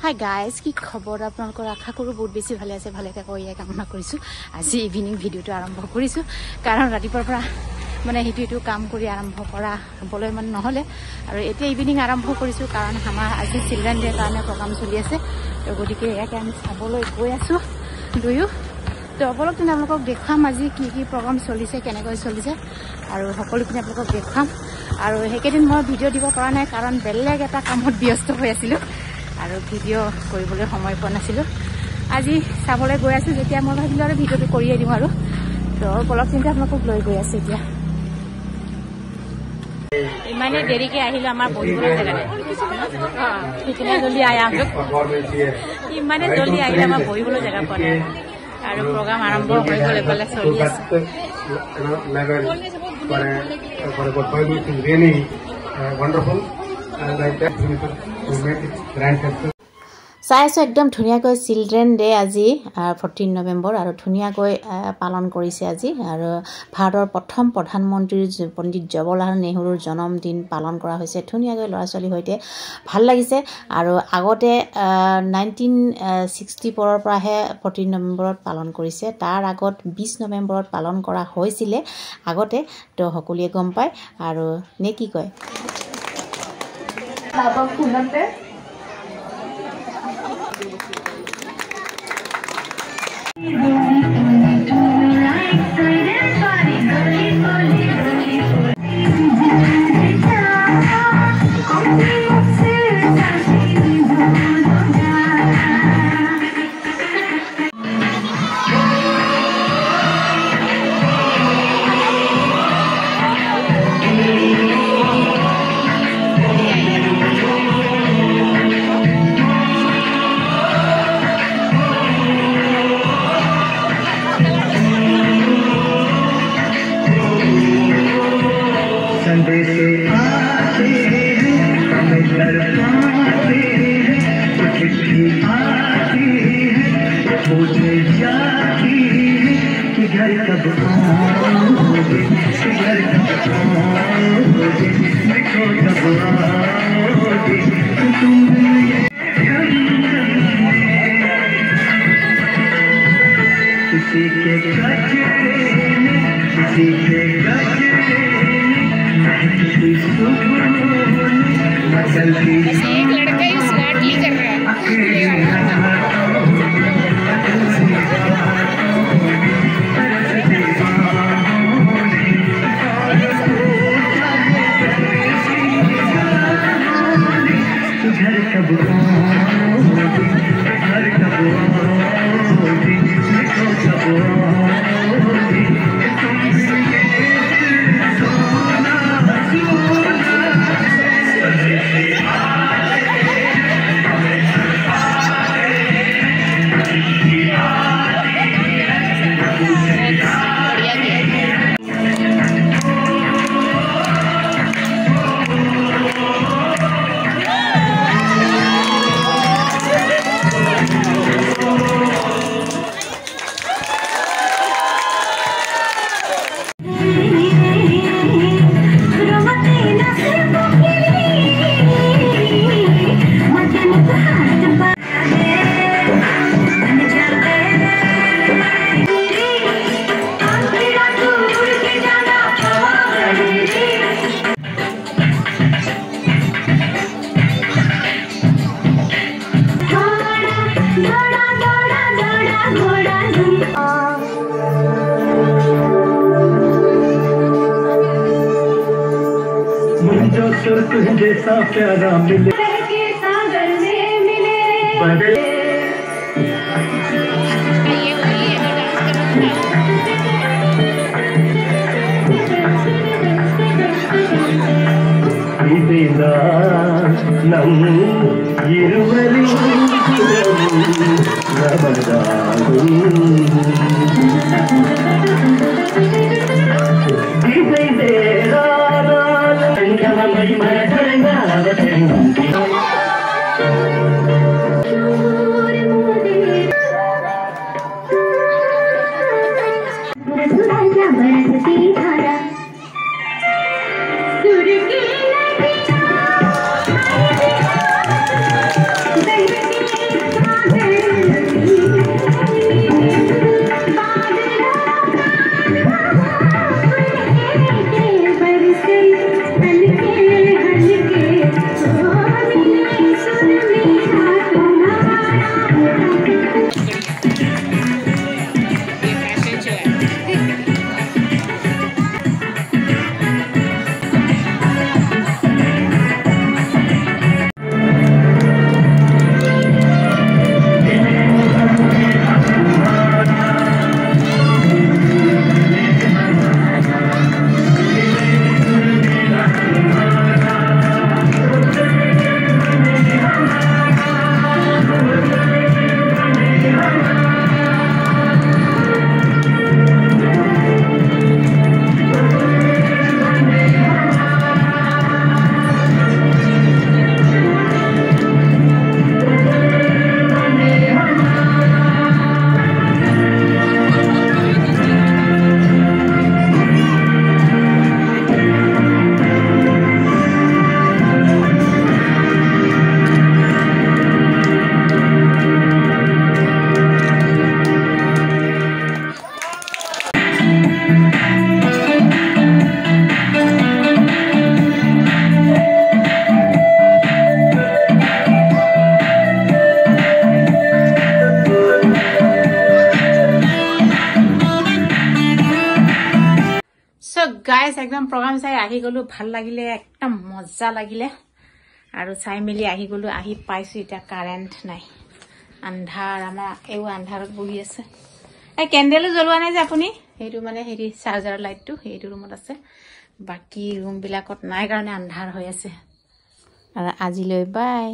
Hi guys কি খবৰ আপোনালোকৰ আশা কৰোঁ বহুত বেছি ভালে আছে ভালে থাকক ইয়া কামনা কৰিছোঁ আজি ইভিনিং ভিডিঅ'টো আৰম্ভ কৰিছোঁ কাৰণ ৰাতিপুৱাৰ পৰা মানে সেইটো কাম কৰি আৰম্ভ কৰা হ'বলৈ মানে নহ'লে আৰু এতিয়া ইভিনিং আৰম্ভ কৰিছোঁ কাৰণ আমাৰ আজি চিলড্ৰেন ডে কাৰণে প্ৰগ্ৰাম চলি আছে তো গতিকে ইয়াকে আমি চাবলৈ গৈ আছোঁ দুয়ো তো অলপদিন আপোনালোকক দেখুৱাম আজি কি কি প্ৰগ্ৰাম চলিছে কেনেকৈ চলিছে আৰু সকলোখিনি আপোনালোকক দেখুৱাম আৰু সেইকেইদিন মই ভিডিঅ' দিব পৰা নাই কাৰণ বেলেগ এটা কামত ব্যস্ত হৈ আছিলোঁ আৰু ভিডিঅ' কৰিবলৈ সময় পোৱা নাছিলোঁ আজি চাবলৈ গৈ আছোঁ যেতিয়া মই ভাবিলোঁ আৰু ভিডিঅ'টো কৰিয়ে দিম আৰু তো অলপদিনতে আপোনালোকক লৈ গৈ আছোঁ এতিয়া ইমানে দেৰিকে আহিলো আমাৰ বহিবলৈ জেগা নাই কিতনা জলদি আয়া ইমানে জলদি আহিলে আমাৰ বহিবলৈ জেগা পোৱা নাই আৰু প্ৰগ্ৰাম আৰম্ভ হৈ গ'ল এফালে চলি আছে চাই আছোঁ একদম ধুনীয়াকৈ চিলড্ৰেন ডে আজি 14 নৱেম্বৰ আৰু ধুনীয়াকৈ পালন কৰিছে আজি আৰু ভাৰতৰ প্ৰথম প্ৰধানমন্ত্ৰী পণ্ডিত জৱাহৰলাল নেহৰুৰ জন্মদিন পালন কৰা হৈছে ধুনীয়াকৈ ল'ৰা ছোৱালীৰ সৈতে ভাল লাগিছে আৰু আগতে 1964ৰ পৰাহে 14 নৱেম্বৰত পালন কৰিছে তাৰ আগত 20 নৱেম্বৰত পালন কৰা হৈছিলে আগতে তো সকলোৱে গম পায় আৰু নে কি কয় एक लड़का ही स्मार्टली कर रहा जैसा प्यारा मिले सागर में मिले গাইজ একদম প্ৰগ্ৰাম চাই আহি গলো, ভাল লাগিলে, একদম মজা লাগিলে। আৰু চাই মেলি আহি গলো, আহি পাইছো এতিয়া কাৰেণ্ট নাই, আন্ধাৰ। আমাৰ এইও আন্ধাৰত বহি আছে। এই কেণ্ডেলো জ্বলোৱা নাই যে আপুনি, সেইটো মানে হেৰি চাৰ্জাৰ লাইটটো সেইটো ৰুমত আছে, বাকী ৰুমবিলাকত নাই কাৰণে আন্ধাৰ হৈ আছে। আৰু আজিলৈ বাই।